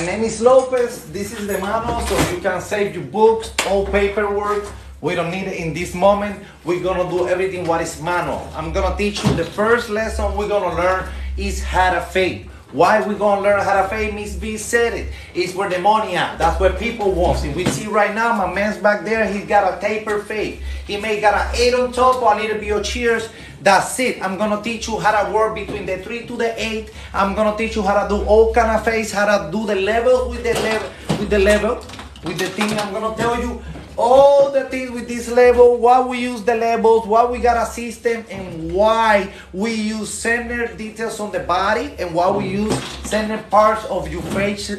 name is Lopez. This is the manual, so you can save your books, all paperwork. We don't need it in this moment. We're gonna do everything what is manual. I'm gonna teach you the first lesson we're gonna learn is how to fade. Why we gonna learn how to fade? Miss B said it. It's where the money at. That's where people want it. We see right now, my man's back there, he's got a taper fade. He may got an 8 on top or a little bit of cheers. That's it. I'm gonna teach you how to work between the 3 to the 8. I'm gonna teach you how to do all kind of fades, how to do the level with the thing. I'm gonna tell you all the things with this level, why we use the levels, why we got a system, and why we use center details on the body, and why we use center parts of your facial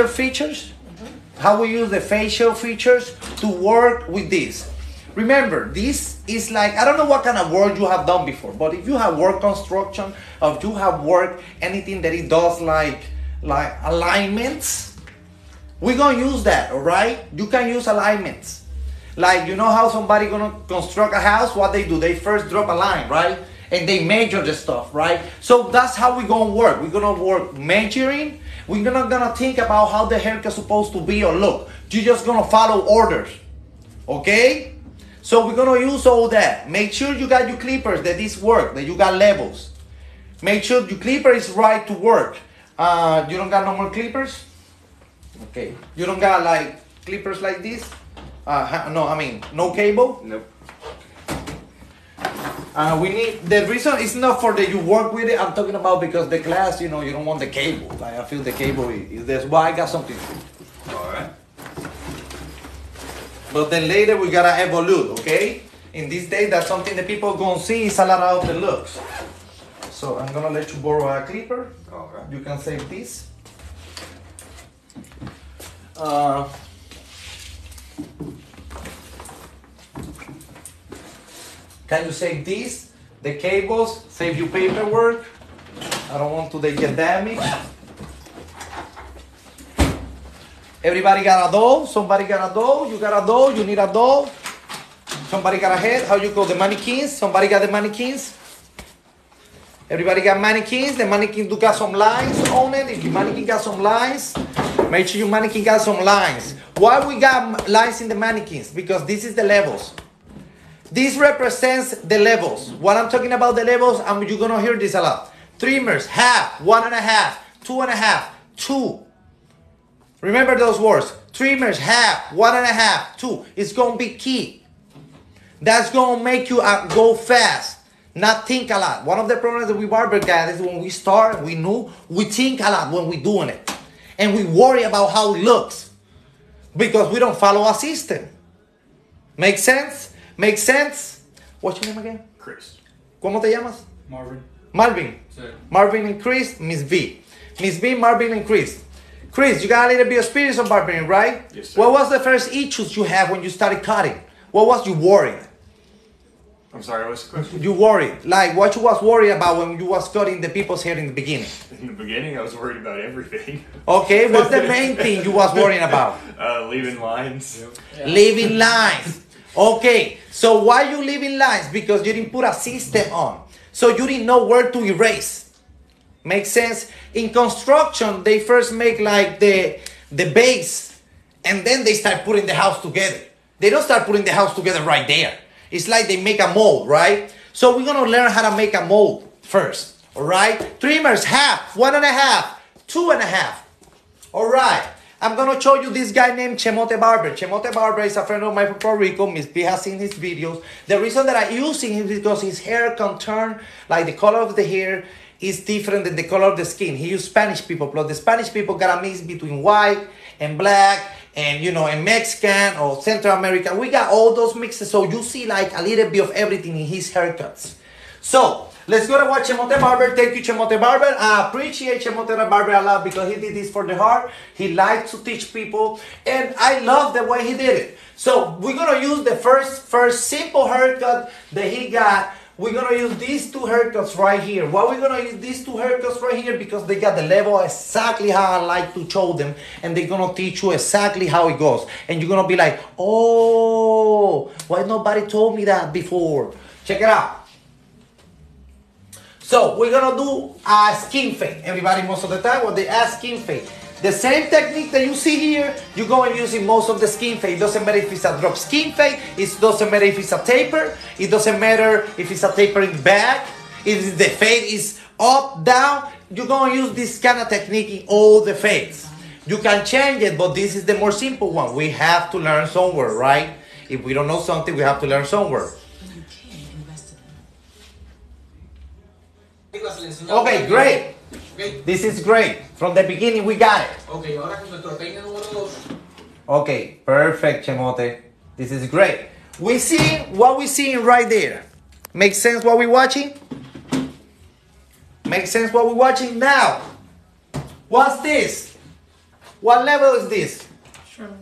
features. How we use the facial features to work with this. Remember, this is like, I don't know what kind of work you have done before, but if you have work construction, or if you have worked anything that it does like alignments, we're gonna use that, all right? You can use alignments. Like, you know how somebody gonna construct a house? What they do, they first drop a line, right? And they measure the stuff, right? So that's how we're gonna work. We're gonna work measuring. We're not gonna think about how the haircut's supposed to be or look. You're just gonna follow orders, okay? So we're gonna use all that. Make sure you got your clippers, that this work, that you got levels. Make sure your clipper is right to work. You don't got no more clippers? Okay, you don't got like clippers like this? No, I mean, no cable? Nope. We need, the reason it's not for that you work with it, I'm talking about because the class, you know, you don't want the cable. Like, I feel the cable is this. Why I got something. Alright. But then later we gotta evolve, okay? In this day, that's something that people gonna see is a lot of the looks. So I'm gonna let you borrow a clipper. Alright. You can save this. Can you save this? The cables, save your paperwork. I don't want to get damaged. Everybody got a doll? Somebody got a doll? You got a doll? You need a doll? Somebody got a head? How you call the mannequins? Somebody got the mannequins? Everybody got mannequins? The mannequin do got some lines on it. If your mannequin got some lines, make sure your mannequin got some lines. Why we got lines in the mannequins? Because this is the levels. This represents the levels. What I'm talking about the levels, you're gonna hear this a lot. Trimmers, half, 1.5, 2.5, 2. Remember those words. Trimmers, half, 1.5, 2. It's gonna be key. That's gonna make you go fast. Not think a lot. One of the problems that we barber guys is when we start, we think a lot when we're doing it. And we worry about how it looks. Because we don't follow a system. Make sense? Make sense? What's your name again? Chris. ¿Cómo te llamas? Marvin. Marvin. Sí. Marvin and Chris, Miss B. Miss B, Marvin and Chris. Chris, you got a little bit of experience on barbering, right? Yes, sir. What was the first issues you had when you started cutting? What was you worried? I'm sorry, what's the question? You worried. Like what you was worried about when you was cutting the people's hair in the beginning? In the beginning, I was worried about everything. Okay, what's the main thing you was worrying about? Leaving lines. Yep. Yeah. Leaving lines. Okay, so why you leaving lines? Because you didn't put a system on. So you didn't know where to erase. Make sense? In construction, they first make like the base and then they start putting the house together. They don't start putting the house together right there. It's like they make a mold, right? So we're gonna learn how to make a mold first, all right? Trimmers, half, 1.5, 2.5. All right, I'm gonna show you this guy named Chemote Barber. Chemote Barber is a friend of mine from Puerto Rico. Miss B has seen his videos. The reason that I use him is because his hair can turn, like the color of the hair is different than the color of the skin. He used Spanish people, but the Spanish people got a mix between white and black, and you know, and Mexican or Central American. We got all those mixes, so you see like a little bit of everything in his haircuts. So let's go to watch Chemote Barber. Thank you, Chemote Barber. I appreciate Chemote Barber a lot because he did this for the heart. He likes to teach people, and I love the way he did it. So we're gonna use the first simple haircut that he got. We're gonna use these two haircuts right here. Why we're gonna use these two haircuts right here? Because they got the level exactly how I like to show them, and they're gonna teach you exactly how it goes. And you're gonna be like, oh, why nobody told me that before? Check it out. So we're gonna do a skin fade. Everybody, most of the time, what they ask skin fade. The same technique that you see here, you're going to use in most of the skin fade. It doesn't matter if it's a drop skin fade. It doesn't matter if it's a taper. It doesn't matter if it's a taper in the back. If the fade is up, down. You're going to use this kind of technique in all the fades. You can change it, but this is the more simple one. We have to learn somewhere, right? If we don't know something, we have to learn somewhere. Okay, great. This is great. From the beginning, we got it. Okay, ahora con nuestro peine número 2. Okay, perfect, Chemote. This is great. We see what we're seeing right there. Makes sense what we're watching? Makes sense what we're watching? Now, what's this? What level is this? Trimmer.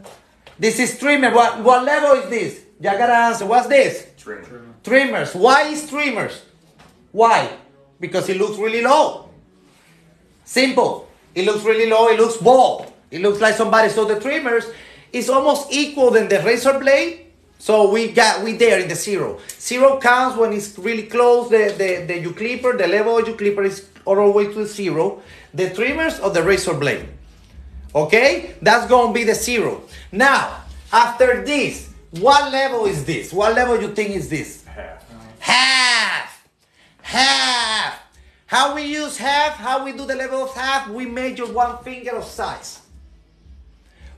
This is trimmer. What level is this? You gotta answer. What's this? Trimmer. Trimmers. Why is trimmers? Why? Because it looks really low. Simple. It looks really low. It looks bald. It looks like somebody. So the trimmers is almost equal than the razor blade. So we there in the zero. Zero counts when it's really close. The U-clipper, the level of U-clipper is all the way to zero. The trimmers or the razor blade. Okay? That's going to be the zero. Now, after this, what level is this? What level you think is this? Half. Half. Half. How we use half, how we do the level of half, we measure 1 finger of size.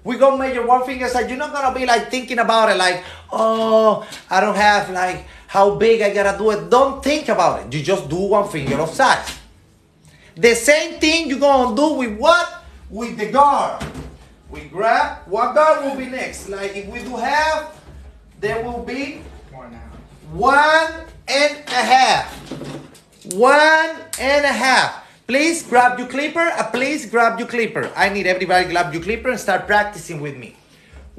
We're going to measure 1 finger size. You're not going to be like thinking about it like, oh, I don't have like how big I got to do it. Don't think about it. You just do 1 finger of size. The same thing you're going to do with what? With the guard. We grab, what guard will be next? Like if we do half, there will be 1.5. 1.5. Please grab your clipper. Please grab your clipper. I need everybody to grab your clipper and start practicing with me.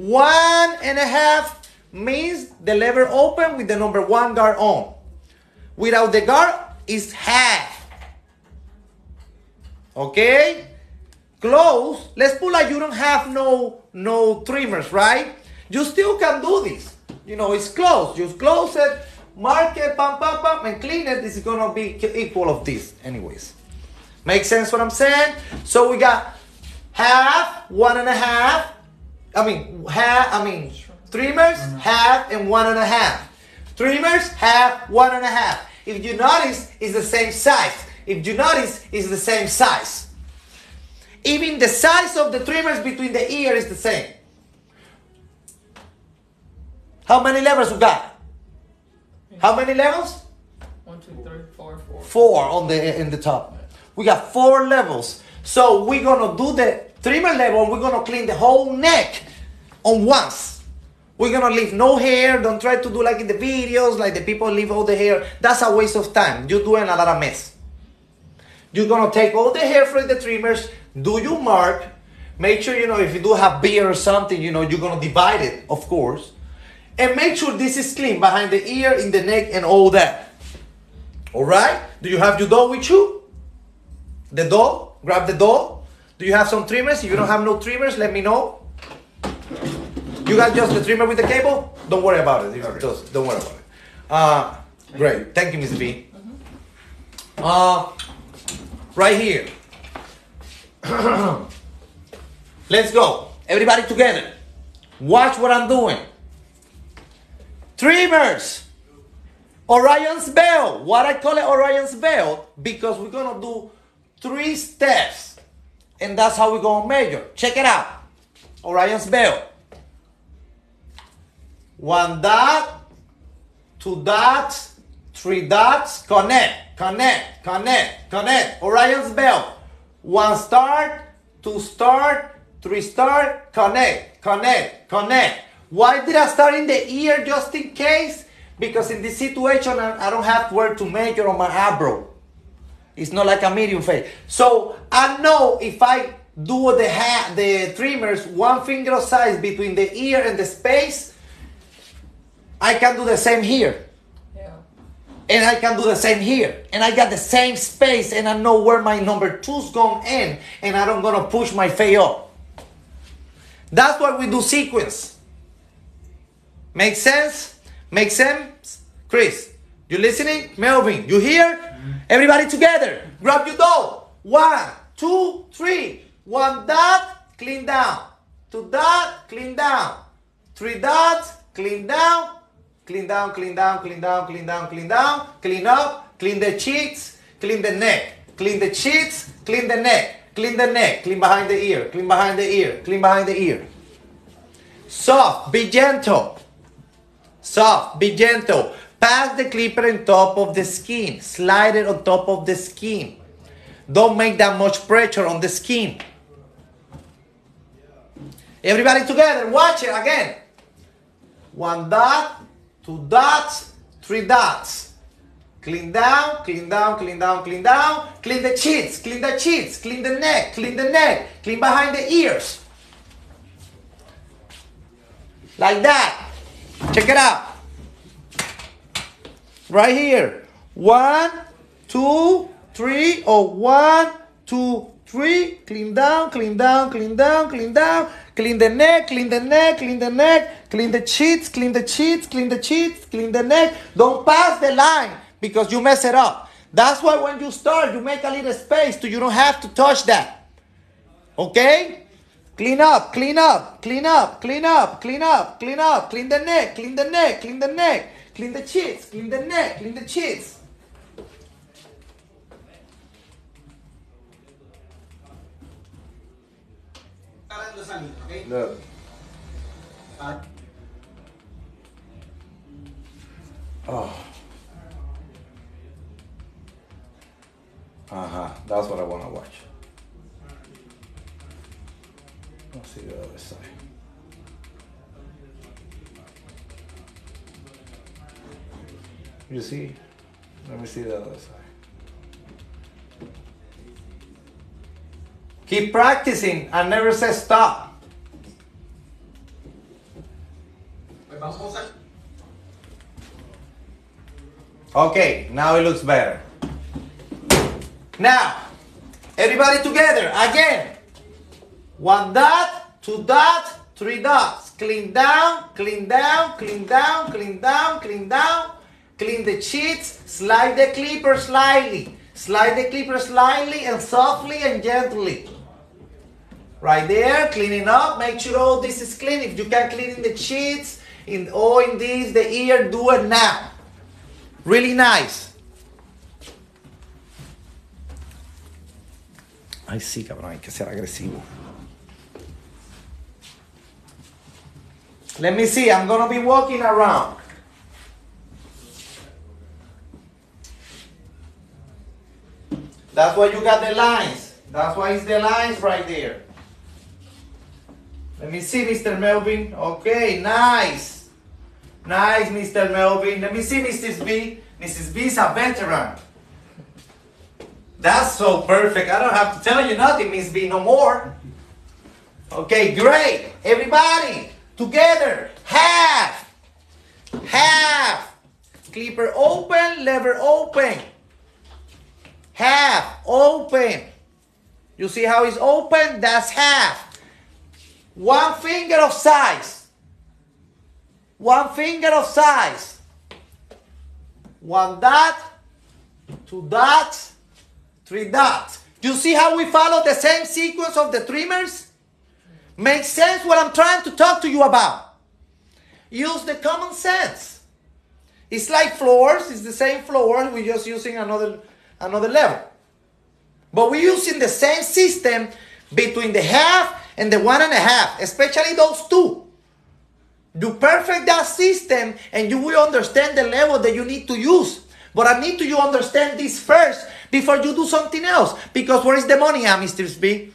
1.5 means the lever open with the number 1 guard on. Without the guard is half. Okay? Close. Let's put like you don't have no trimmers, right? You still can do this. You know, it's closed. Just close it. Mark it, pam, pam, pam, and clean it. This is gonna be equal of this anyways. Make sense what I'm saying? So we got half, 1.5. Trimmers, half, and 1.5. Trimmers, half, 1.5. If you notice, it's the same size. If you notice, it's the same size. Even the size of the trimmers between the ear is the same. How many levels we got? How many levels? 1, 2, 3, 4, 4. 4 on in the top. We got 4 levels. So we're gonna do the trimmer level. We're gonna clean the whole neck on once. We're gonna leave no hair. Don't try to do like in the videos, like the people leave all the hair. That's a waste of time. You're doing a lot of mess. You're gonna take all the hair from the trimmers. Do your mark. Make sure, you know, if you do have beard or something, you know, you're gonna divide it, of course. And make sure this is clean behind the ear, in the neck, and all that. All right? Do you have your doll with you? The doll? Grab the doll. Do you have some trimmers? If you don't have no trimmers, let me know. You got just the trimmer with the cable? Don't worry about it. Just don't worry about it. Great. Thank you, Ms. B. Right here. Let's go. Everybody together. Watch what I'm doing. Trimmers. Orion's belt. What I call it Orion's belt? Because we're going to do 3 steps. And that's how we're going to measure. Check it out. Orion's belt. 1 dot. 2 dots. 3 dots. Connect. Connect. Connect. Connect. Orion's belt. 1 start. 2 start. 3 start. Connect. Connect. Connect. Why did I start in the ear just in case? Because in this situation, I don't have where to measure on my eyebrow. It's not like a medium fade. So I know if I do the trimmers 1 finger size between the ear and the space, I can do the same here. Yeah. And I can do the same here. And I got the same space and I know where my number 2's going to end. And I don't going to push my fade up. That's why we do sequence. Make sense? Make sense? Chris, you listening? Melvin, you here? Everybody together. Grab your dough. 1, 2, 3. 1 dot, clean down. 2 dot, clean down. 3 dots, clean down. Clean down, clean down, clean down, clean down, clean down. Clean up, clean the cheeks, clean the neck. Clean the cheeks, clean the neck. Clean the neck, clean behind the ear, clean behind the ear, clean behind the ear. Soft, be gentle. Soft, be gentle. Pass the clipper on top of the skin. Slide it on top of the skin. Don't make that much pressure on the skin. Everybody together, watch it again. 1 dot, 2 dots, 3 dots. Clean down, clean down, clean down, clean down. Clean the cheeks, clean the cheeks, clean the neck, clean the neck, clean behind the ears. Like that. Check it out. Right here. 1, 2, 3. Oh, 1, 2, 3. Clean down, clean down, clean down, clean down. Clean the neck, clean the neck, clean the neck. Clean the cheeks, clean the cheeks, clean the cheeks, clean the neck. Don't pass the line because you mess it up. That's why when you start, you make a little space so you don't have to touch that. Okay? Clean up, clean up, clean up, clean up, clean up, clean up. Clean the neck, clean the neck, clean the neck. Clean the cheeks, clean the neck, clean the cheeks. Look. Oh. That's what I want to watch. Let's see the other side. You see? Let me see the other side. Keep practicing and never say stop. Okay, now it looks better. Now, everybody together, again. 1 dot, 2 dots, 3 dots. Clean down, clean down, clean down, clean down, clean down. Clean the cheeks, slide the clipper slightly. Slide the clipper slightly and softly and gently. Right there, cleaning up. Make sure all this is clean. If you can clean in the cheeks, in this, the ear, do it now. Really nice. Ay, sí, cabrón, hay que ser agresivo. Let me see, I'm gonna be walking around. That's why you got the lines. That's why it's the lines right there. Let me see, Mr. Melvin. Okay, nice. Nice, Mr. Melvin. Let me see, Mrs. B. Mrs. B is a veteran. That's so perfect. I don't have to tell you nothing, Miss B, no more. Okay, great. Everybody, together. Half. Half. Clipper open, lever open. Half, open. You see how it's open? That's half. 1 finger of size. 1 finger of size. 1 dot, 2 dots, 3 dots. You see how we follow the same sequence of the trimmers? Makes sense what I'm trying to talk to you about. Use the common sense. It's like floors. It's the same floor. We're just using another level. But we're using the same system between the half and the 1.5, especially those two. Do perfect that system and you will understand the level that you need to use. But I need you understand this first before you do something else. Because where is the money at, Mr. B?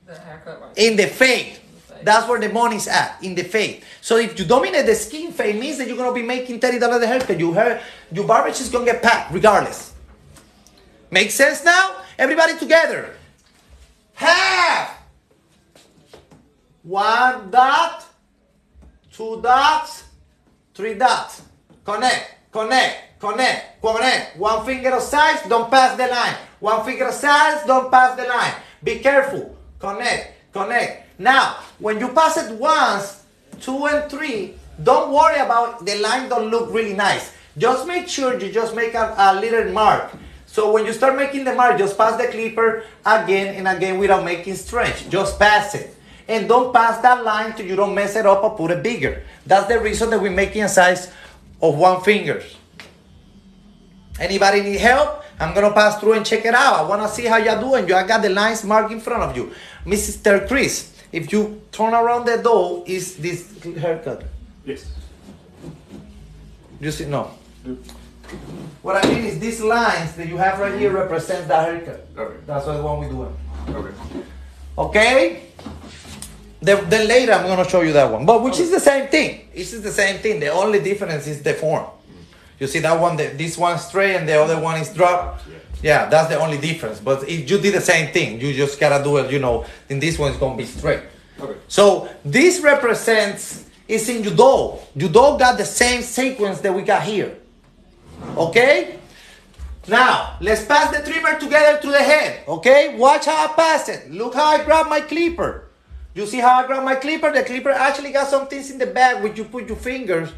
The haircut, right? In the fade. That's where the money's at, in the fade. So if you dominate the skin fade, means that you're going to be making $30 a haircut. Your barber is going to get packed regardless. Make sense now? Everybody together. Half. 1 dot, 2 dots, 3 dots. Connect, connect, connect, connect. 1 finger of size, don't pass the line. 1 finger of size, don't pass the line. Be careful. Connect, connect. Now, when you pass it once, 2 and 3, don't worry about the line don't look really nice. Just make sure you just make a little mark. So when you start making the mark, just pass the clipper again and again without making stretch. Just pass it. And don't pass that line till you don't mess it up or put it bigger. That's the reason that we're making a size of 1 finger. Anybody need help? I'm going to pass through and check it out. I want to see how you're doing. I got the lines marked in front of you. Mr. Chris, if you turn around the door, is this haircut? Yes. You see? No. What I mean is these lines that you have right here represent that haircut. Okay. That's what we're doing. Okay. Okay? Then later I'm going to show you that one. But which is the same thing. This is the same thing. The only difference is the form. You see that one, this one's straight and the other one is dropped. Yeah, that's the only difference. But if you did the same thing, you just gotta do it, then this one's gonna be straight. Okay. So this represents, it's in judo. Judo got the same sequence that we got here. Okay? Now, let's pass the trimmer together to the head. Okay? Watch how I pass it. Look how I grab my clipper. You see how I grab my clipper? The clipper actually got some things in the back where you put your fingers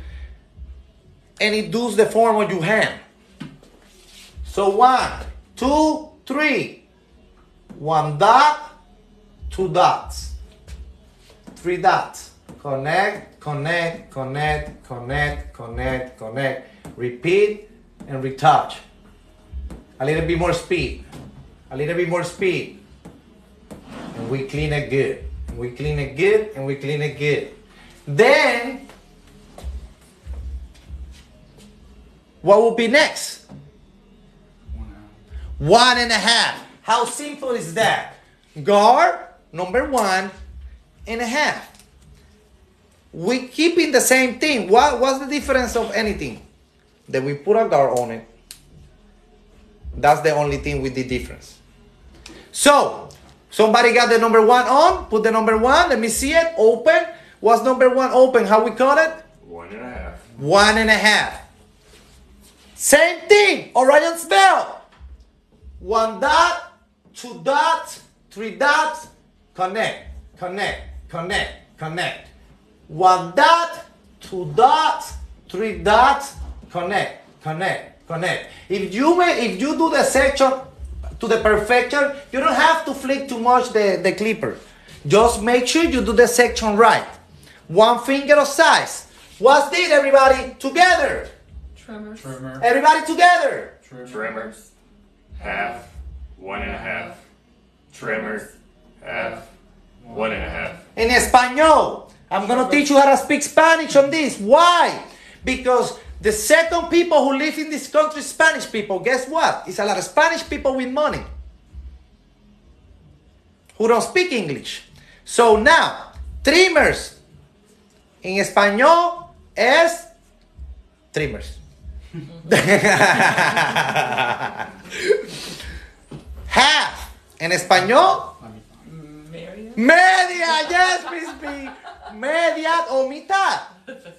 and it does the form of your hand. So 1, 2, 3. 1 dot, 2 dots. 3 dots. Connect, connect, connect, connect, connect, connect. Repeat and retouch. A little bit more speed. A little bit more speed. And we clean it good. We clean it good and we clean it good. Then, what will be next? 1.5. How simple is that? Guard, number 1.5. We keeping the same thing. What's the difference of anything? That we put a guard on it. That's the only thing with the difference. So, somebody got the number 1 on? Put the number 1. Let me see it. Open. What's number 1 open? How we call it? 1.5. 1.5. Same thing. Orion's belt. 1 dot, 2 dots, 3 dots. Connect, connect, connect, connect. 1 dot, 2 dots, 3 dots. Connect, connect, connect. If you do the section to the perfection, you don't have to flick too much the clipper. Just make sure you do the section right. 1 finger of size. What's this, everybody? Together. Trimmers. Trimmer. Everybody together. Trimmer. Half. 1.5. Trimmers. Half. 1.5. In Espanol. I'm going to teach you how to speak Spanish on this. Why? Because the second people who live in this country, Spanish people, guess what? It's a lot of Spanish people with money who don't speak English. So now, trimmers in Espanol es trimmers. Half en Español. Media, yes, Miss B. Media o mitad.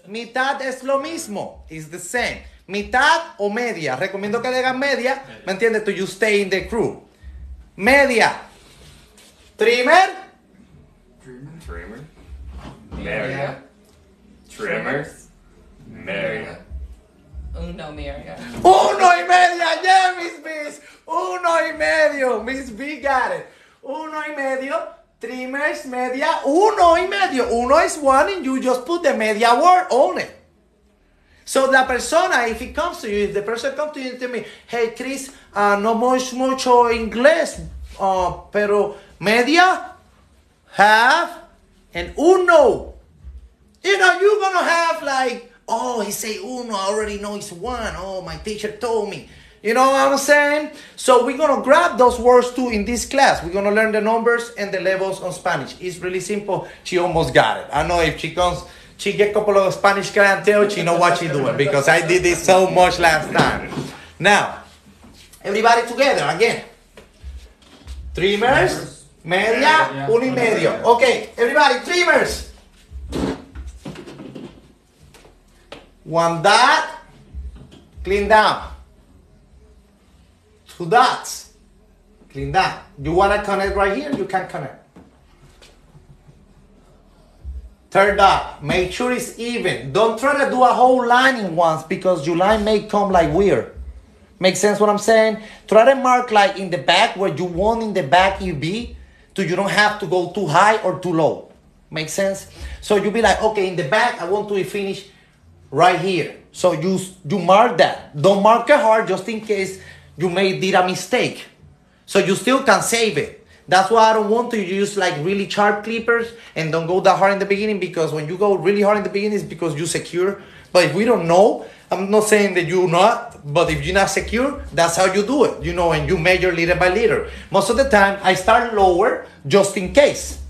Mitad es lo mismo. It's the same. Mitad o media. Recomiendo que digan media. ¿Me entiendes? To you stay in the crew. Media. Trimmer. Trimmer. Media. Trimmers. Media. Uno media. 1.5. Yeah, Miss B. 1.5. Miss B got it. 1.5. Trimmers, media, 1.5. 1 is 1 and you just put the media word on it. So la persona, if he comes to you, if the person comes to you and tell me, hey Chris, no mucho inglés, pero media, half, and uno. You know, you're going to have like, oh, he say uno, I already know it's 1. Oh, my teacher told me. You know what I'm saying? So we're going to grab those words too in this class. We're going to learn the numbers and the levels on Spanish. It's really simple. She almost got it. I know if she comes, she get a couple of Spanish clientele, she know what she doing because I did this so much last time. Now, everybody together again. Trimmers, media, 1.5. Okay, everybody, trimmers. 1 dot, clean down. 2 dots, clean down. You want to connect right here? You can connect. 3rd dot, make sure it's even. Don't try to do a whole line in once because your line may come like weird. Make sense what I'm saying? Try to mark like in the back where you want in the back you be, so you don't have to go too high or too low. Make sense? So you be like, okay, in the back, I want to finish right here. So you mark that. Don't mark it hard just in case you did a mistake. So you still can save it. That's why I don't want to use like really sharp clippers and don't go that hard in the beginning, because when you go really hard in the beginning, it's because you secure. But if we don't know, I'm not saying that you're not, but if you're not secure, that's how you do it, you know, and you measure little by little. Most of the time, I start lower just in case.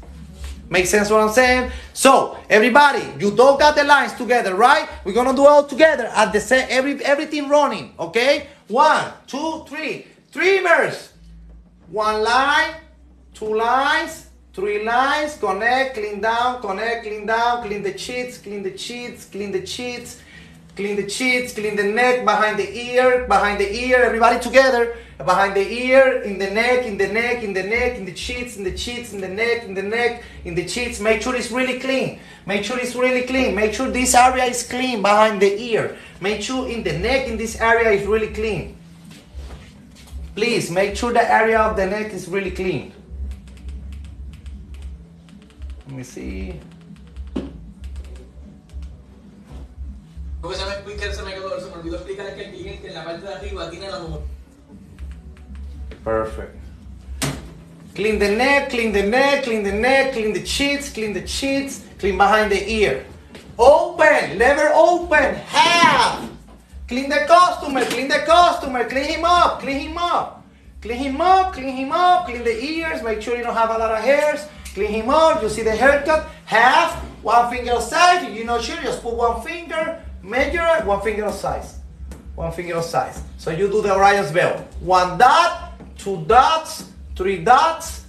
Make sense what I'm saying? So, everybody, you don't got the lines together, right? We're gonna do it all together at the same, everything running, okay? 1, 2, 3. Trimmers. 1 line, 2 lines, 3 lines, connect, clean down, connect, clean down, clean the cheeks, clean the cheeks, clean the cheeks, clean the cheeks, clean the neck, behind the ear, everybody together. Behind the ear, in the neck, in the neck, in the neck, in the cheeks, in the cheeks, in the neck, in the neck, in the cheeks. Make sure it's really clean. Make sure it's really clean. Make sure this area is clean behind the ear. Make sure in the neck, in this area is really clean. Please, make sure the area of the neck is really clean. Let me see. Porque se me olvidó explicarle que el cliente en la parte de arriba tiene la número. Perfect. Clean the neck, clean the neck, clean the neck, clean the cheeks, clean the cheeks, clean behind the ear. Open, lever open, half. Clean the customer, clean the customer, clean him up, clean him up. Clean him up, clean him up, clean the ears, make sure you don't have a lot of hairs. Clean him up, you see the haircut, half, 1 finger aside. If you're not sure, just put 1 finger, measure it, 1 finger of size. 1 finger of size. So you do the Orion's bell. 1 dot, 2 dots, 3 dots,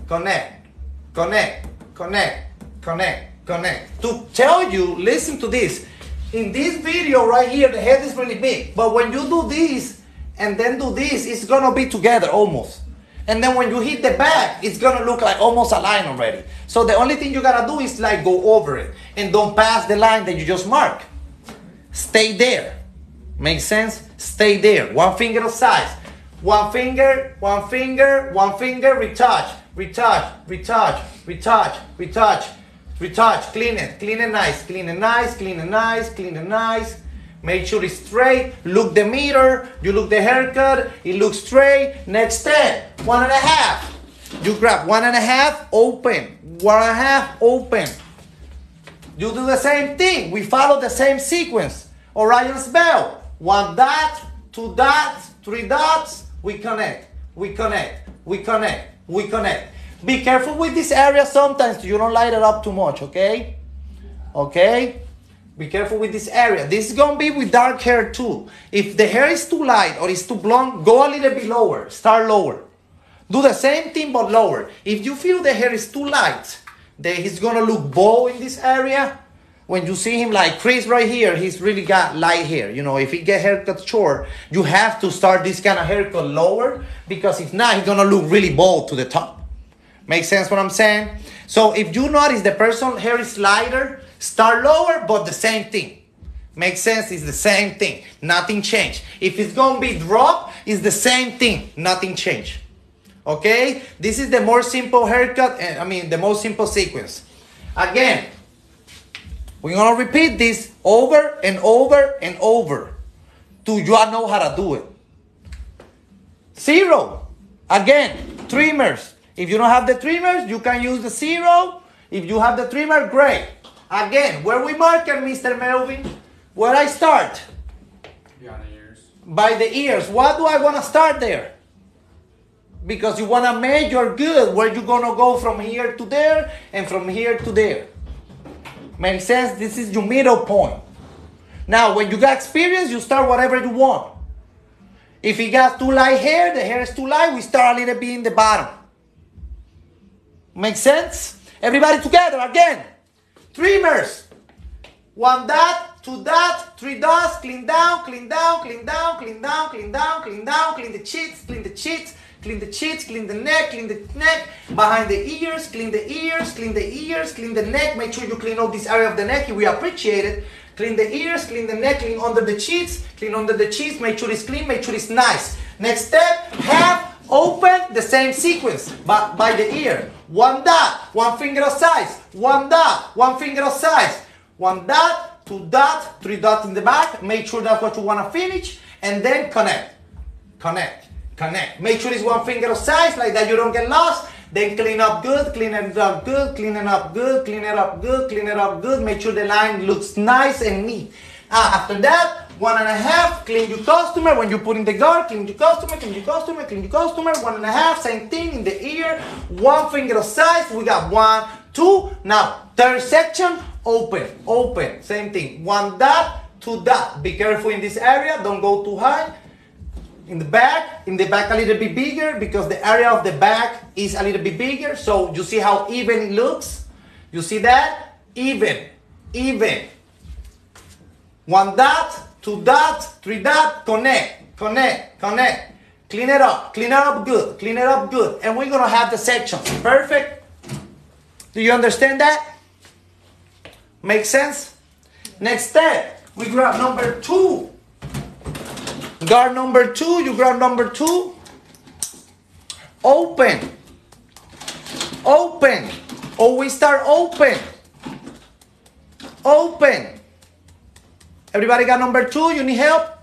connect, connect, connect, connect, connect. To tell you, listen to this. In this video right here, the head is really big. But when you do this and then do this, it's gonna be together almost. And then when you hit the back, it's gonna look like almost a line already. So the only thing you gotta do is like go over it and don't pass the line that you just marked. Stay there. Make sense? Stay there. 1 finger of size. 1 finger, 1 finger, 1 finger, retouch, retouch, retouch, retouch, retouch, retouch, clean it nice, clean it nice, clean it nice, clean it nice. Make sure it's straight. Look the mirror, you look the haircut, it looks straight. Next step, 1.5. You grab 1.5, open, 1.5, open. You do the same thing. We follow the same sequence. Orion's bell. 1 dot, 2 dots, 3 dots. We connect, we connect, we connect, we connect. Be careful with this area sometimes so you don't light it up too much, okay? Okay? Be careful with this area. This is gonna be with dark hair too. If the hair is too light or it's too blonde, go a little bit lower, start lower. Do the same thing but lower. If you feel the hair is too light, then he's gonna look bald in this area. When you see him like Chris right here, he's really got light hair. You know, if he get haircut short, you have to start this kind of haircut lower, because if not, he's gonna look really bald to the top. Make sense what I'm saying? So if you notice the person's hair is lighter, start lower, but the same thing. Makes sense? It's the same thing. Nothing changed. If it's gonna be drop, it's the same thing. Nothing changed. Okay? This is the more simple haircut, the most simple sequence. Again, we're gonna repeat this over and over and over till you know how to do it. 0. Again, trimmers. If you don't have the trimmers, you can use the 0. If you have the trimmer, great. Again, where we mark it, Mr. Melvin? Where I start? Behind the ears. By the ears. Why do I want to start there? Because you want to measure good where you're going to go from here to there and from here to there. Makes sense? This is your middle point. Now, when you got experience, you start whatever you want. If you got too light hair, the hair is too light, we start a little bit in the bottom. Make sense? Everybody together, again. Trimmers. 1 dot, 2 dots, 3 dots, clean down, clean down, clean down, clean down, clean down, clean down, clean the cheeks, clean the cheeks, clean the cheeks, clean the neck, behind the ears, clean the ears, clean the ears, clean the neck. Make sure you clean out this area of the neck. We appreciate it. Clean the ears, clean the neck, clean under the cheeks, make sure it's clean, make sure it's nice. Next step, half, open, the same sequence, but by the ear. One dot, one finger of size, one dot, one finger of size, one dot, two dot, three dots in the back, make sure that's what you want to finish, and then connect, connect, connect. Make sure it's one finger of size, like that you don't get lost. Then clean up good, clean it up good, clean it up good, clean it up good, clean it up good. Make sure the line looks nice and neat. After that, 1.5, clean your customer. When you put in the guard, clean your customer, clean your customer, clean your customer. 1.5, same thing in the ear. One finger of size. We got 1, 2. Now, third section, open, open. Same thing. One dot, two dot. Be careful in this area. Don't go too high. In the back a little bit bigger because the area of the back is a little bit bigger. So you see how even it looks? You see that? Even, even. One dot, two dots, three dots, connect, connect, connect. Clean it up good, clean it up good. And we're gonna have the sections, perfect? Do you understand that? Make sense? Next step, we grab number 2. Guard number 2, you grab number 2. Open. Open. Always start open. Open. Everybody got number 2? You need help?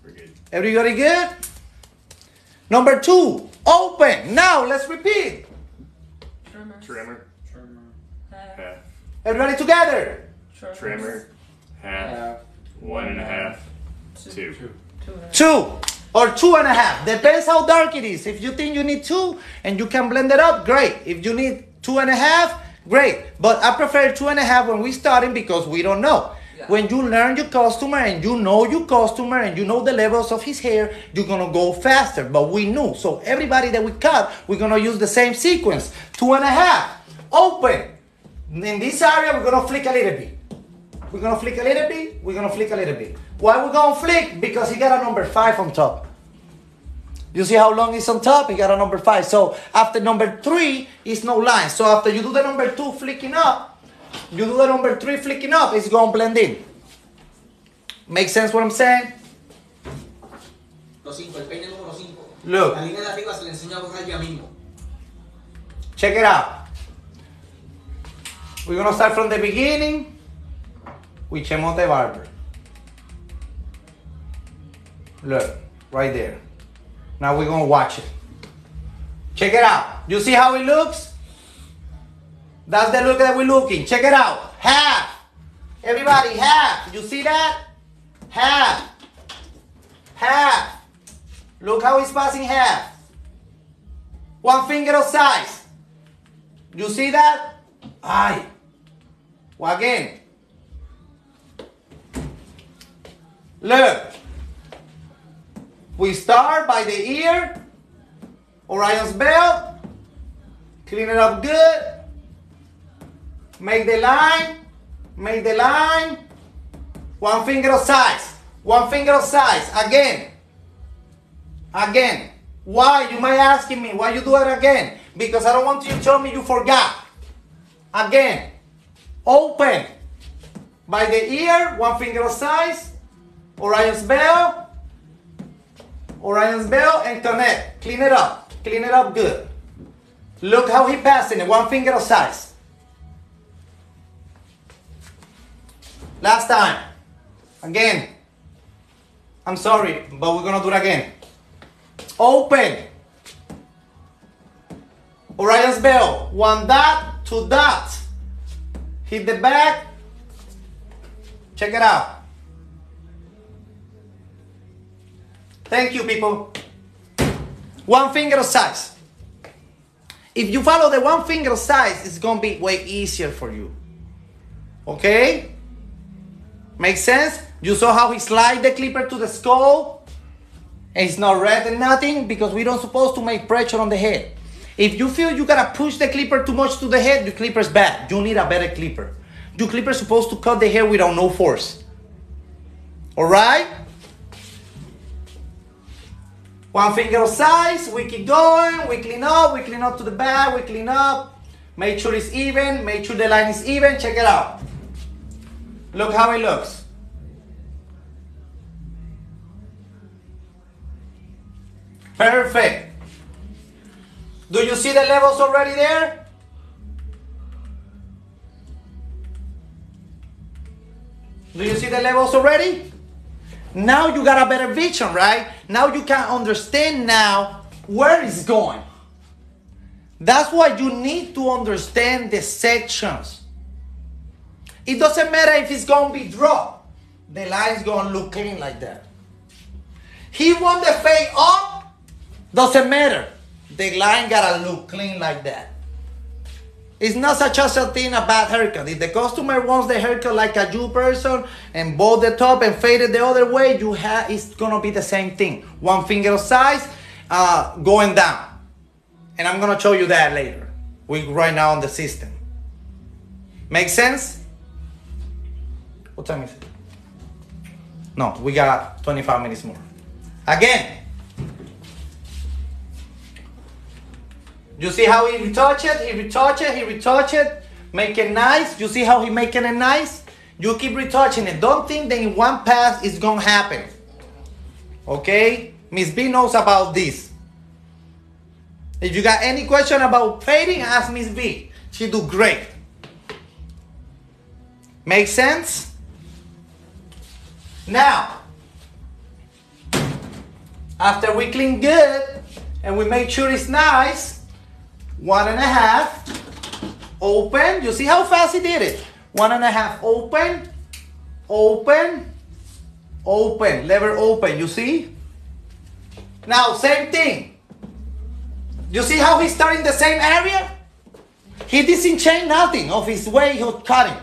We're good. Everybody good? Number 2, open. Now let's repeat. Trimmer. Half. Everybody together. Trimmer. Half. 1.5. 2. 2 or 2.5. Depends how dark it is. If you think you need 2 and you can blend it up, great. If you need 2.5, great. But I prefer 2.5 when we starting because we don't know. Yeah. When you learn your customer and you know your customer and you know the levels of his hair, you're gonna go faster. But we knew. So everybody that we cut, we're gonna use the same sequence. 2.5. Open. In this area, we're gonna flick a little bit. We're gonna flick a little bit. We're gonna flick a little bit. Why we gonna flick? Because he got a number 5 on top. You see how long it's on top? He got a number 5. So after number 3 is no line. So after you do the number 2 flicking up, you do the number 3 flicking up, it's gonna blend in. Make sense what I'm saying? Los 5, el peine número 5. Look. La línea de arriba se le enseña a borrar ya mismo. Check it out. We're gonna start from the beginning with Chemo the Barber. Look, right there. Now we're gonna watch it. Check it out. You see how it looks? That's the look that we're looking. Check it out. Half. Everybody, half. You see that? Half. Half. Look how it's passing half. One finger of size. You see that? Aye. Well, again. Look. We start by the ear, Orion's belt, clean it up good, make the line, one finger of size, again. Why? You might asking me, why you do it again? Because I don't want you to tell me you forgot. Again, open, by the ear, one finger of size, Orion's belt, and connect. Clean it up good. Look how he passing it, one finger of size. Last time. Again. I'm sorry, but we're gonna do it again. Open. Orion's bell, one dot, two dots. Hit the back. Check it out. Thank you, people. One finger of size. If you follow the one finger of size, it's gonna be way easier for you. Okay? Makes sense? You saw how he slide the clipper to the skull? And it's not red and nothing because we don't supposed to make pressure on the head. If you feel you gotta push the clipper too much to the head, your clipper's bad. You need a better clipper. Your clipper's supposed to cut the hair without no force. Alright? One finger of size, we keep going, we clean up to the back, we clean up. Make sure it's even, make sure the line is even, check it out. Look how it looks. Perfect. Do you see the levels already there? Do you see the levels already? Now you got a better vision, right? Now you can understand now where it's going. That's why you need to understand the sections. It doesn't matter if it's going to be dropped. The line's going to look clean like that. He want the fade up. Doesn't matter. The line got to look clean like that. It's not such a thing a bad haircut. If the customer wants the haircut like a Jew person and both the top and fade it the other way, it's going to be the same thing. One finger size going down. And I'm going to show you that later. We're right now on the system. Make sense? What time is it? No, we got 25 minutes more. Again. You see how he retouch it? He retouch it, he retouch it. Make it nice. You see how he making it nice? You keep retouching it. Don't think that in one pass it's going to happen. Okay? Miss B knows about this. If you got any question about fading, ask Miss B. She do great. Make sense? Now, after we clean good and we make sure it's nice, 1.5, open. You see how fast he did it? 1.5, open, open, open, lever open. You see? Now, same thing. You see how he's starting the same area? He didn't change nothing of his way of cutting.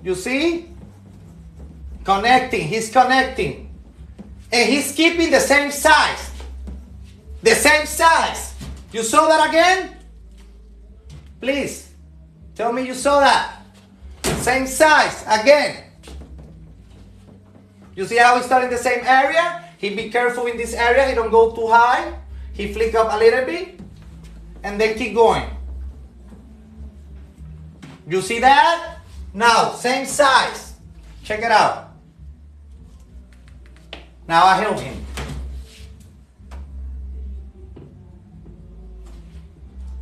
You see? Connecting, he's connecting. And he's keeping the same size. The same size. You saw that again? Please, tell me you saw that. Same size, again. You see how he's starting the same area? He be careful in this area, he don't go too high. He flick up a little bit, and then keep going. You see that? Now, same size. Check it out. Now I help him.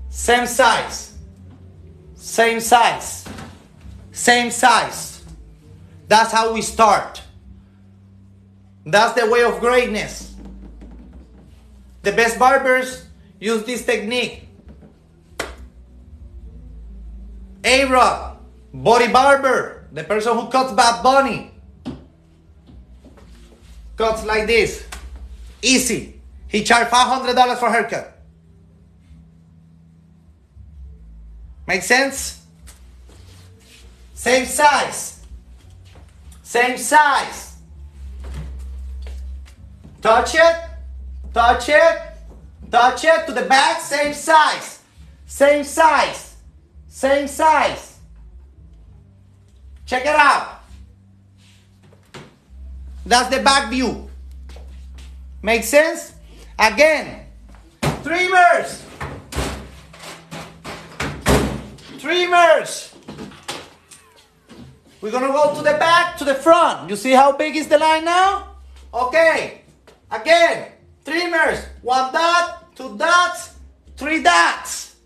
Same size. Same size. Same size. That's how we start. That's the way of greatness. The best barbers use this technique. A-Rod, Body Barber, the person who cuts Bad Bunny, cuts like this. Easy. He charged $500 for haircut. Make sense? Same size. Same size. Touch it. Touch it. Touch it to the back. Same size. Same size. Same size. Check it out. That's the back view. Make sense? Again. Trimmers. Trimmers. We're gonna go to the back, to the front. You see how big is the line now? Okay. Again. Trimmers. 1 dot, 2 dots, 3 dots.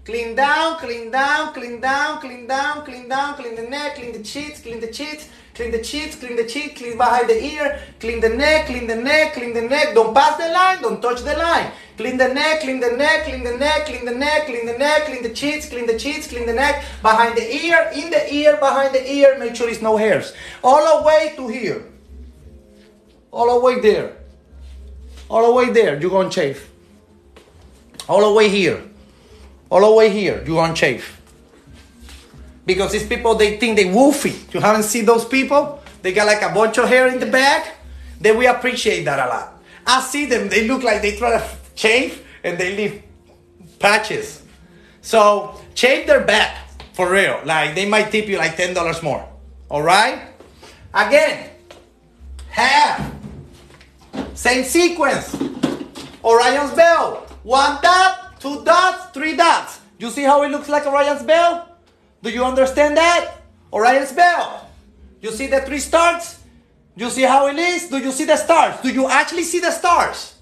Clean down, clean down, clean down, clean down, clean down, clean the neck, clean the cheeks, clean the cheeks, clean the cheeks, clean the cheek, clean behind the ear, clean the neck, clean the neck, clean the neck. Don't pass the line, don't touch the line. Clean the neck, clean the neck, clean the neck, clean the neck, clean the neck, clean the cheeks, clean the cheeks, clean the neck, behind the ear, in the ear, behind the ear. Make sure it's no hairs. All the way to here. All the way there. All the way there, you're going to chafe. All the way here. All the way here, you're going to chafe. Because these people, they think they woofy. You haven't seen those people? They got like a bunch of hair in the back. Then we appreciate that a lot. I see them, they look like they try to chafe and they leave patches. So, chafe their back, for real. Like, they might tip you like $10 more. All right? Again, half. Same sequence. Orion's bell. 1 dot, 2 dots, 3 dots. You see how it looks like Orion's bell? Do you understand that? Orion's belt. You see the 3 stars? You see how it is? Do you see the stars? Do you actually see the stars?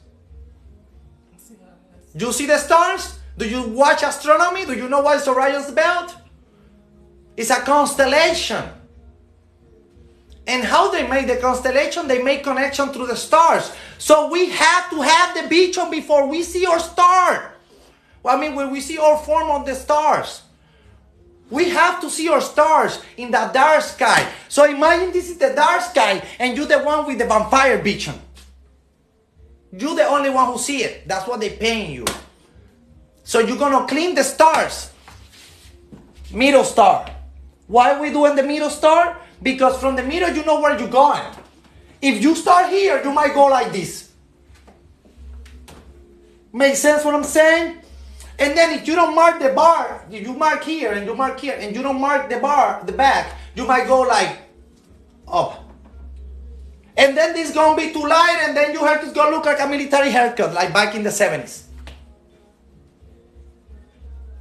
You see the stars? Do you watch astronomy? Do you know what is Orion's belt? It's a constellation. And how they make the constellation? They make connection through the stars. So we have to have the vision before we see our star. Well, I mean, when we see our form on the stars. We have to see our stars in the dark sky. So imagine this is the dark sky and you're the one with the vampire vision. You're the only one who see it. That's what they're paying you. So you're going to clean the stars. Middle star. Why are we doing the middle star? Because from the middle, you know where you're going. If you start here, you might go like this. Make sense what I'm saying? And then if you don't mark the bar, you mark here and you mark here, and you don't mark the bar, the back, you might go like up. And then this is going to be too light, and then your haircut is going to look like a military haircut, like back in the 70s.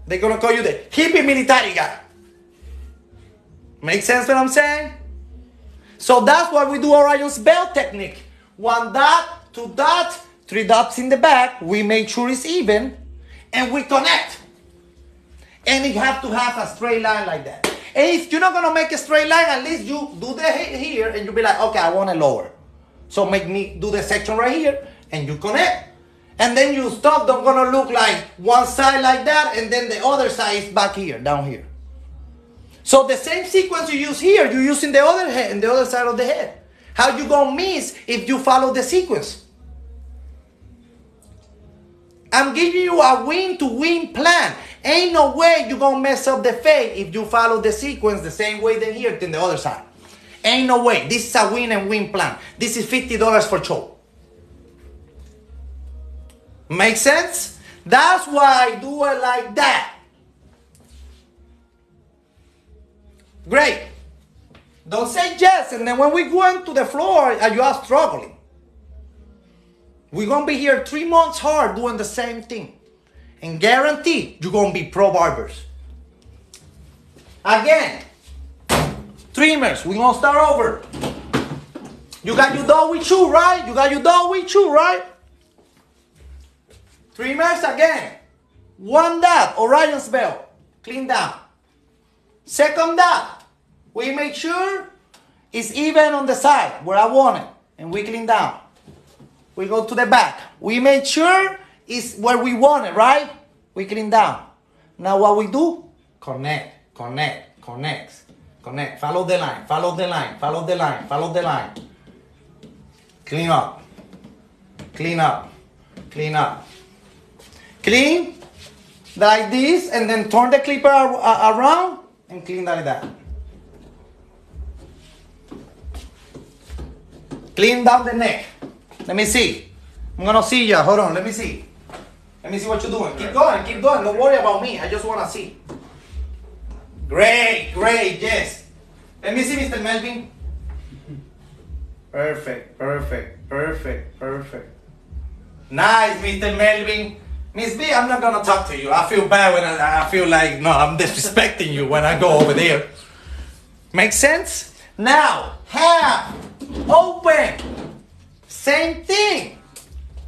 They're going to call you the hippie military guy. Make sense what I'm saying? So that's why we do Orion's belt technique. 1 dot, 2 dots, 3 dots in the back. We make sure it's even. And we connect. And you have to have a straight line like that. And if you're not going to make a straight line, at least you do the here and you'll be like, okay, I want it lower. So make me do the section right here and you connect. And then you stop. Don't going to look like one side like that and then the other side is back here, down here. So the same sequence you use here, you use in the other head, in the other side of the head. How you going to miss if you follow the sequence? I'm giving you a win-to-win plan. Ain't no way you're going to mess up the fade if you follow the sequence the same way than here than the other side. Ain't no way. This is a win and win plan. This is $50 for show. Make sense? That's why I do it like that. Great. Don't say yes, and then when we go into the floor, you are struggling. We're going to be here 3 months hard doing the same thing. And guarantee you're going to be pro barbers. Again, trimmers, we're going to start over. You got your dough with you, right? You got your dough with you, right? Trimmers again. 1 dot, Orion's belt. Clean down. Second dot, we make sure it's even on the side where I want it. And we clean down. We go to the back. We make sure it's where we want it, right? We clean down. Now what we do? Connect, connect, connect, connect. Follow the line, follow the line, follow the line, follow the line. Clean up, clean up, clean up. Clean like this and then turn the clipper around and clean like that. Clean down the neck. Let me see. I'm gonna see ya. Hold on. Let me see. Let me see what you're doing. Keep going. Keep going. Don't worry about me. I just wanna see. Great. Great. Yes. Let me see, Mr. Melvin. Perfect. Perfect. Perfect. Perfect. Nice, Mr. Melvin. Miss B, I'm not gonna talk to you. I feel bad when I feel like no, I'm disrespecting you when I go over there. Make sense? Now, half open. Same thing.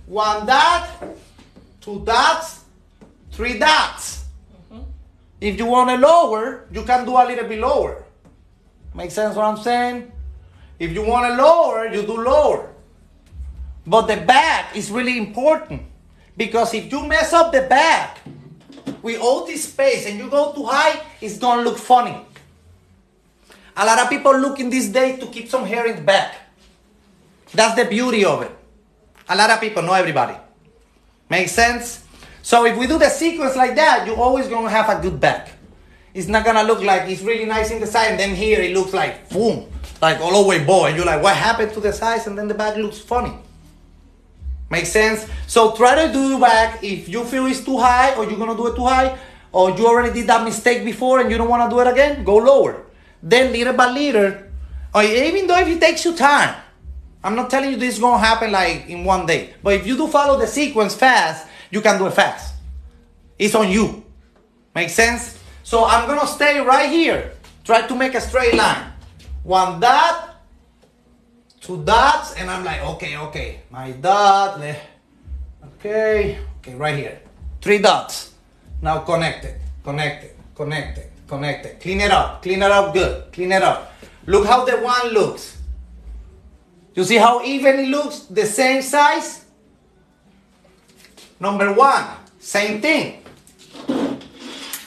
1 dot, 2 dots, 3 dots. If you want it lower, you can do a little bit lower. Make sense what I'm saying? If you want it lower, you do lower. But the back is really important. Because if you mess up the back with all this space and you go too high, it's going to look funny. A lot of people looking these days to keep some hair in the back. That's the beauty of it. A lot of people, not everybody. Make sense? So if we do the sequence like that, you're always going to have a good back. It's not going to look like it's really nice in the side and then here it looks like boom, like all the way bow. And you're like, what happened to the sides? And then the back looks funny. Make sense? So try to do back if you feel it's too high or you're going to do it too high or you already did that mistake before and you don't want to do it again, go lower. Then little by little, or even though if it takes you time, I'm not telling you this is going to happen like in 1 day. But if you do follow the sequence fast, you can do it fast. It's on you. Make sense? So I'm gonna stay right here. Try to make a straight line. One dot, two dots, and I'm like, okay, my dot, okay, right here. Three dots. Now connect it. Clean it up good. Clean it up. Look how the one looks. You see how even it looks? The same size? Number one, same thing.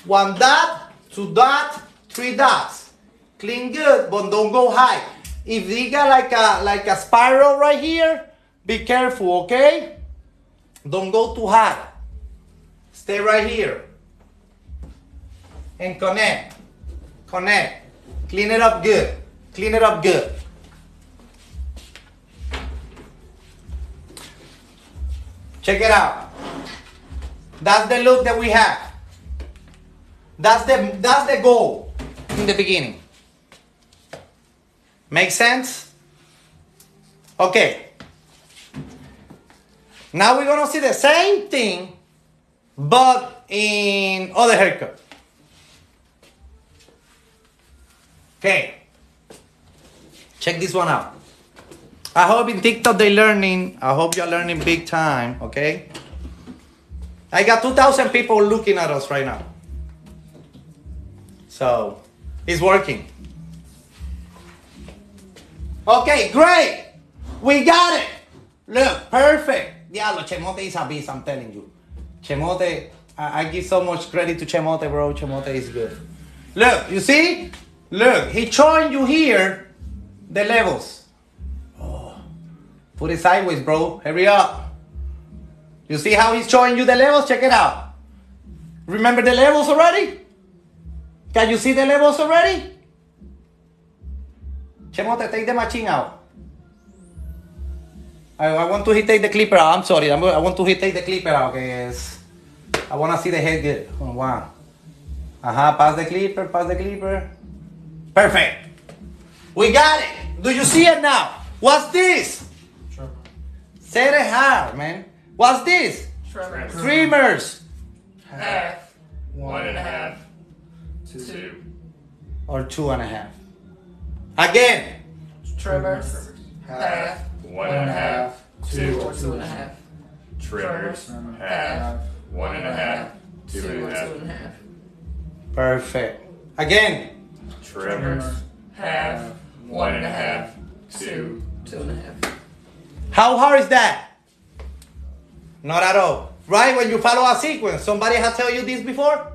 One dot, two dot, three dots. Clean good, but don't go high. If you got like a spiral right here, be careful, okay? Don't go too high. Stay right here. And connect. Clean it up good. Check it out. That's the look that we have. That's the goal in the beginning. Make sense? Okay. Now we're gonna see the same thing, but in other haircut. Okay. Check this one out. I hope in TikTok they're learning. I hope you're learning big time, okay? I got 2,000 people looking at us right now. So, it's working. Okay, great. We got it. Look, perfect. Diablo, Chemote is a beast, I'm telling you. Chemote, I give so much credit to Chemote, bro. Chemote is good. Look, you see? Look, he's showing you here the levels. Put it sideways, bro. Hurry up. You see how he's showing you the levels? Check it out. Remember the levels already? Can you see the levels already? Chemote, take the machine out. I want to take the clipper out. I'm sorry. I want to take the clipper out. Okay, I want to see the head good. Oh, wow. Pass the clipper. Perfect. We got it. Do you see it now? What's this? Say it hard, man. What's this? Trimmers. Half. 1.5. 2. Or 2.5. Again. Trimmers. Half. 1.5. 2. Or 2.5. Trimmers. Half. 1.5. 2.5. Perfect. Again. Trimmers. Half. 1.5. 2. 2.5. How hard is that? Not at all. Right? When you follow a sequence, somebody has told you this before?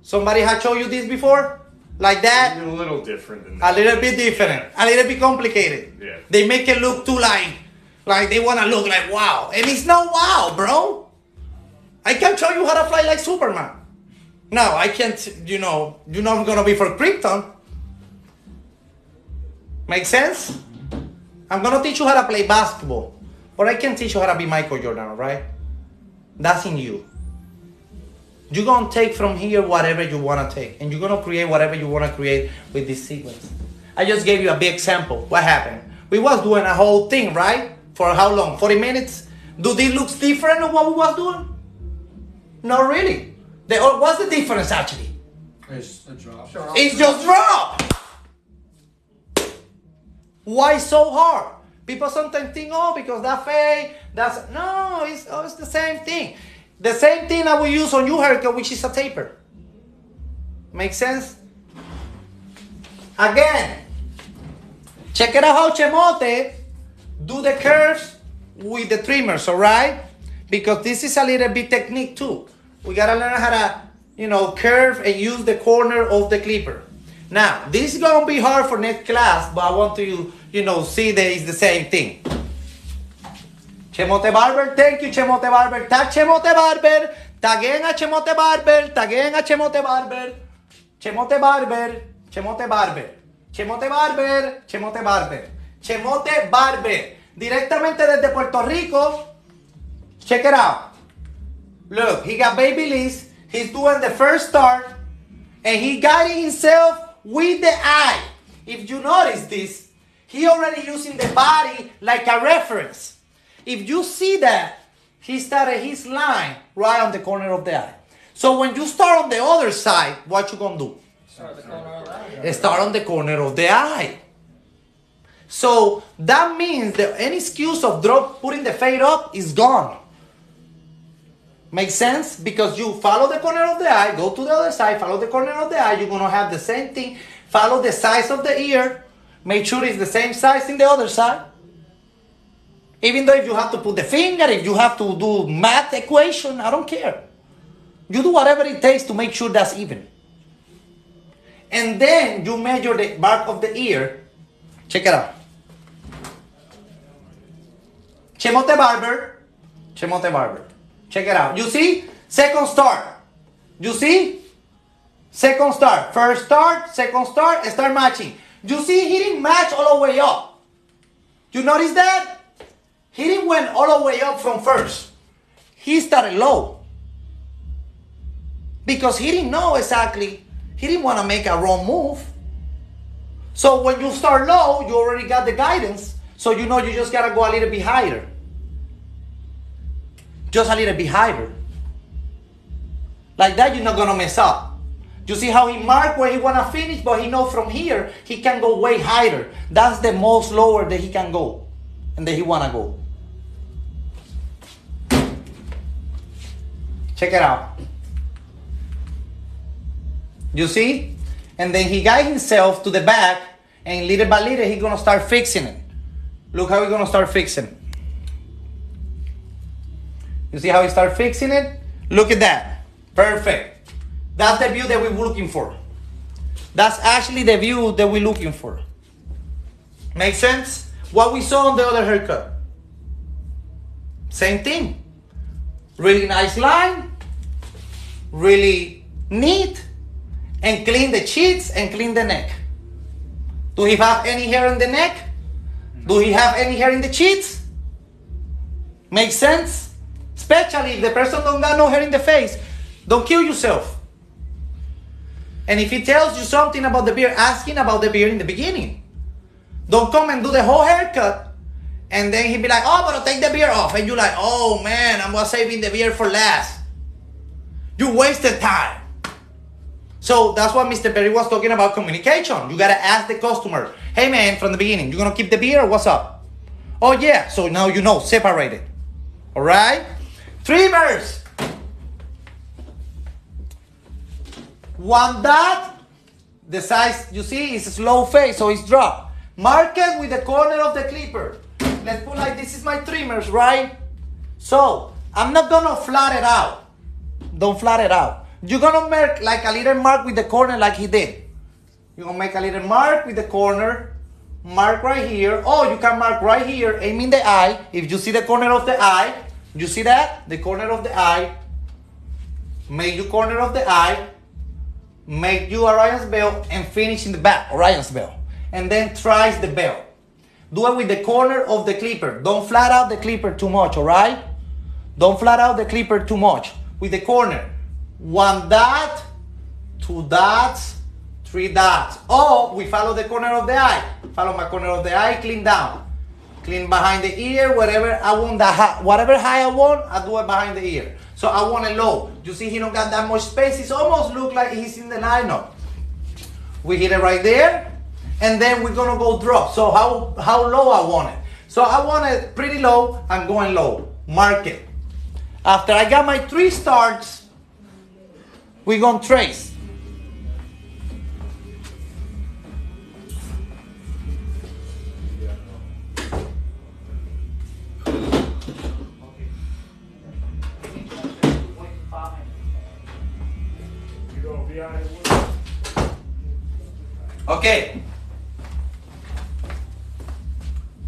Somebody has shown you this before? Like that? A little different than A that. little bit different. A little bit complicated. Yeah. They make it look too like they want to look like wow. And it's not wow, bro. I can show you how to fly like Superman. No, I can't, you know I'm going to be for Krypton. Make sense? I'm going to teach you how to play basketball. But I can teach you how to be Michael Jordan, all right? That's in you. You're going to take from here whatever you want to take. And you're going to create whatever you want to create with this sequence. I just gave you a big example. What happened? We was doing a whole thing, right? For how long? 40 minutes? Do this look different than what we was doing? Not really. What's the difference actually? It's a drop. It's just drop. Why so hard? People sometimes think, oh, because that fade, no, it's the same thing. The same thing I will use on your haircut, which is a taper. Make sense? Again, check it out how Chemote do the curves with the trimmers, all right? Because this is a little bit technique too. We gotta learn how to, curve and use the corner of the clipper. Now, this is gonna be hard for next class, but I want to, see that it's the same thing. Chemote Barber, thank you, Chemote Barber. Tag Chemote Barber. Taguen a Chemote Barber. Taguen a Chemote Barber. Chemote Barber. Chemote Barber. Chemote Barber. Chemote Barber. Chemote Barber. Directamente desde Puerto Rico. Check it out. Look, he got babyliss. He's doing the first start. And he guiding himself with the eye. If you notice this, he already using the body like a reference. If you see that, he started his line right on the corner of the eye. So when you start on the other side, what you gonna do? Start the corner of the eye. Start on the corner of the eye. So that means that any excuse of putting the fade up is gone. Make sense? Because you follow the corner of the eye, go to the other side, follow the corner of the eye, you're gonna have the same thing. Follow the size of the ear, make sure it's the same size in the other side. Even though if you have to put the finger, if you have to do math equation, I don't care. You do whatever it takes to make sure that's even. And then you measure the bark of the ear. Check it out. Chemote barber. Chemote barber. Check it out. You see? Second start. You see? Second start. First start, second start, start matching. You see he didn't match all the way up. You notice that? He didn't went all the way up from first. He started low. Because he didn't know exactly. He didn't want to make a wrong move. So when you start low, you already got the guidance. So you know you just got to go a little bit higher. Just a little bit higher. Like that, you're not going to mess up. You see how he marked where he want to finish, but he knows from here, he can go way higher. That's the most lower that he can go. And that he want to go. Check it out. You see? And then he got himself to the back, and little by little, he's going to start fixing it. Look how he's going to start fixing it. You see how he start fixing it? Look at that. Perfect. That's the view that we were looking for. That's actually the view that we're looking for. Make sense? What we saw on the other haircut. Same thing. Really nice line. Really neat. And clean the cheeks and clean the neck. Do he have any hair in the neck? Do he have any hair in the cheeks? Makes sense? Especially if the person don't got no hair in the face. Don't kill yourself. And if he tells you something about the beard, ask him about the beard in the beginning. Don't come and do the whole haircut. And then he'll be like, oh, but I'll take the beard off. And you're like, oh man, I'm saving the beard for last. You wasted time. So that's what Mr. Perry was talking about, communication. You gotta ask the customer, hey man, from the beginning, you gonna keep the beard or what's up? Oh yeah, so now you know, separate it. All right? Trimmers. One dot, the size, you see, is a slow fade, so it's dropped. Mark it with the corner of the clipper. Let's put like this is my trimmers, right? So, I'm not gonna flat it out. Don't flat it out. You're gonna make like a little mark with the corner like he did. You're gonna make a little mark with the corner. Mark right here. Oh, you can mark right here, aiming the eye. If you see the corner of the eye, you see that? The corner of the eye. Make your corner of the eye. Make you Orion's bell and finish in the back, Orion's bell. And then trace the bell. Do it with the corner of the clipper. Don't flat out the clipper too much, alright? Don't flat out the clipper too much. With the corner. One dot, two dots, three dots. Oh, we follow the corner of the eye. Follow my corner of the eye, clean down. Clean behind the ear, whatever I want, whatever high I want, I do it behind the ear. So I want it low. You see he don't got that much space. It almost look like he's in the lineup. We hit it right there. And then we're gonna go drop. So how low I want it. So I want it pretty low, I'm going low. Mark it. After I got my 3 starts, we're gonna trace. Okay.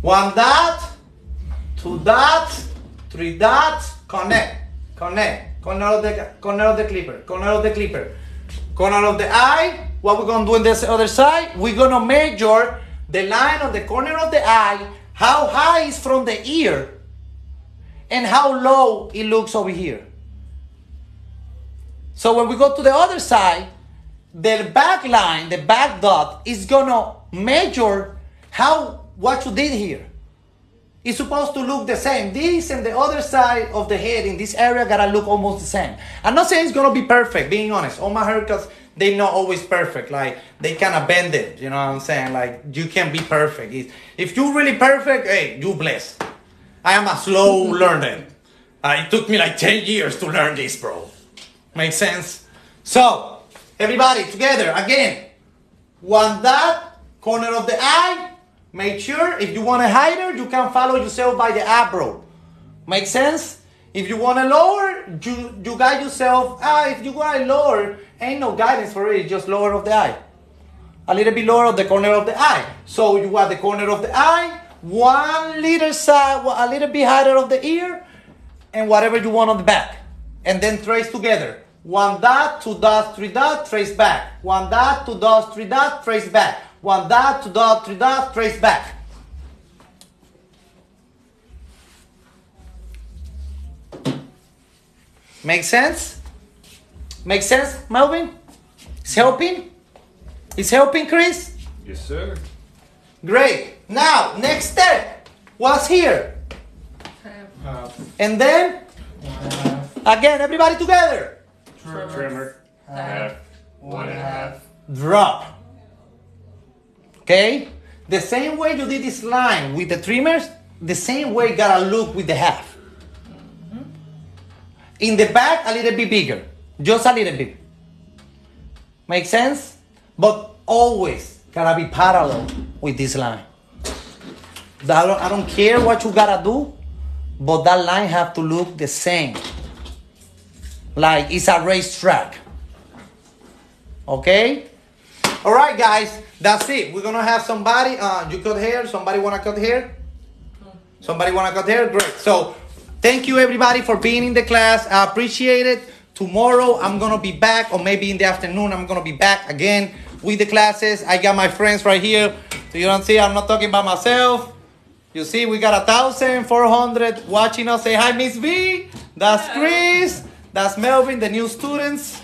1 dot, 2 dots, 3 dots, connect. Corner of the clipper, corner of the clipper. Corner of the eye. What we're gonna do on this other side, we're gonna measure the line on the corner of the eye, how high is from the ear, and how low it looks over here. So when we go to the other side, the back line, the back dot, is gonna measure what you did here. it's supposed to look the same. This and the other side of the head in this area gotta look almost the same. I'm not saying it's gonna be perfect, being honest. All my haircuts, they're not always perfect. Like, they kind of bend it, you know what I'm saying? Like, you can be perfect. If you're really perfect, hey, you blessed. I am a slow learner. It took me like 10 years to learn this, bro. Makes sense? So, everybody together, again. One dot, corner of the eye. Make sure, if you want to hide it, you can follow yourself by the eyebrow. Make sense? If you want to lower, you guide yourself. If you want to lower, ain't no guidance for it. It's just lower of the eye. A little bit lower of the corner of the eye. So you want the corner of the eye, one little side, a little bit higher of the ear, and whatever you want on the back. And then trace together. 1 dot, 2 dots, 3 dots, trace back. 1 dot, 2 dots, 3 dots, trace back. 1 dot, 2 dots, 3 dots, trace back. Make sense? Make sense, Melvin? It's helping? It's helping, Chris? Yes, sir. Great. Now, next step. What's here? Half. And then, again, everybody together. Trimmer. Half. 1.5. Drop. Okay? The same way you did this line with the trimmers, the same way you gotta look with the half. In the back, a little bit bigger. Just a little bit. Make sense? But always gotta be parallel with this line. I don't care what you gotta do, but that line have to look the same. Like it's a racetrack. Okay? Alright guys, that's it. We're gonna have somebody, you cut hair, somebody wanna cut hair? Somebody wanna cut hair? Great. So, thank you everybody for being in the class. I appreciate it. Tomorrow I'm gonna be back, or maybe in the afternoon I'm gonna be back again with the classes. I got my friends right here. So you don't see, I'm not talking about myself. You see, we got 1,400 watching us. Say hi, Miss V. That's Chris. That's Melvin, the new students.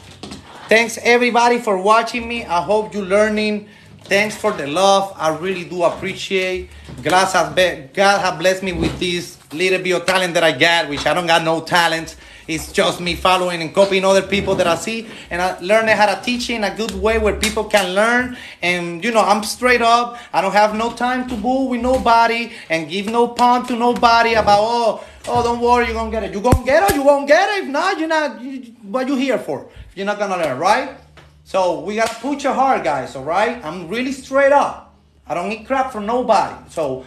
Thanks everybody for watching me. I hope you're learning. Thanks for the love. I really do appreciate. God has blessed me with this little bit of talent that I got, which I don't got no talent. It's just me following and copying other people that I see. And I learned how to teach in a good way where people can learn. And, you know, I'm straight up. I don't have no time to bull with nobody and give no pun to nobody about, oh, don't worry, you're going to get it. You're going to get it, you won't get it. If not, you're not, what you here for? You're not going to learn, right? So we got to put your heart, guys, all right? I'm really straight up. I don't eat crap from nobody. So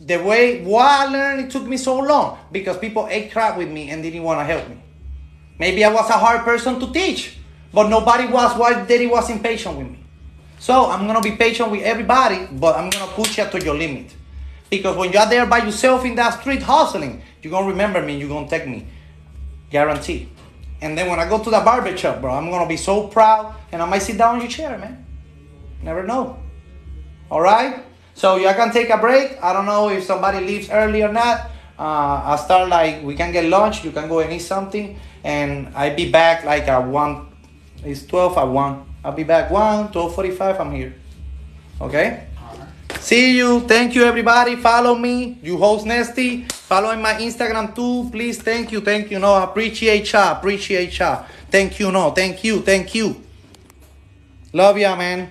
the way why I learned, it took me so long because people ate crap with me and didn't want to help me. Maybe I was a hard person to teach, but nobody was. Why Daddy was impatient with me? So I'm going to be patient with everybody, but I'm going to push you to your limit. Because when you're there by yourself in that street hustling, you're going to remember me, you're going to take me. Guarantee. And then when I go to the barber shop, bro, I'm going to be so proud and I might sit down in your chair, man. Never know. All right? So you can take a break. I don't know if somebody leaves early or not. I'll start like, we can get lunch. You can go and eat something. And I'll be back like at 1. It's 12 at 1. I'll be back 12:45. I'm here. Okay? See you. Thank you, everybody. Follow me. You host Nesty. Follow my Instagram too. Please. Thank you. Thank you. No, I appreciate ya. Appreciate ya. Thank you. No, thank you. Thank you. Love ya, man.